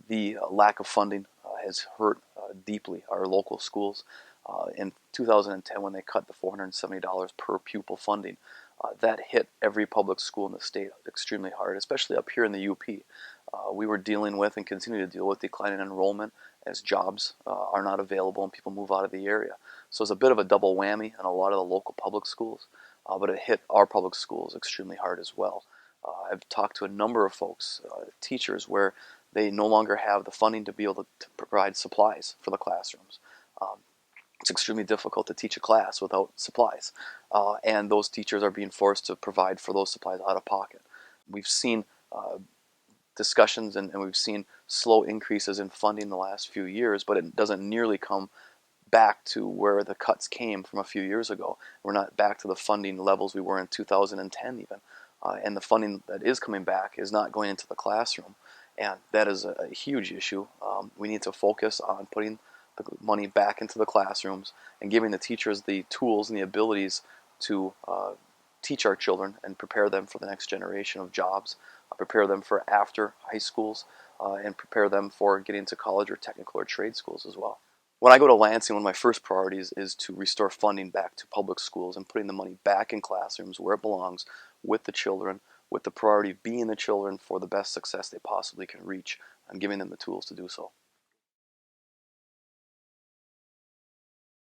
The lack of funding has hurt deeply our local schools. In 2010, when they cut the $470 per pupil funding, that hit every public school in the state extremely hard, especially up here in the UP. We were dealing with and continue to deal with declining enrollment as jobs are not available and people move out of the area. So it's a bit of a double whammy in a lot of the local public schools, but it hit our public schools extremely hard as well. I've talked to a number of folks, teachers, where they no longer have the funding to be able to provide supplies for the classrooms. Um, it's extremely difficult to teach a class without supplies, and those teachers are being forced to provide for those supplies out of pocket. We've seen discussions and we've seen slow increases in funding the last few years, but it doesn't nearly come back to where the cuts came from a few years ago. We're not back to the funding levels we were in 2010 even. And the funding that is coming back is not going into the classroom. And that is a huge issue. We need to focus on putting the money back into the classrooms and giving the teachers the tools and the abilities to teach our children and prepare them for the next generation of jobs, prepare them for after high schools, and prepare them for getting into college or technical or trade schools as well. When I go to Lansing, one of my first priorities is to restore funding back to public schools and putting the money back in classrooms where it belongs with the children, with the priority being the children for the best success they possibly can reach and giving them the tools to do so.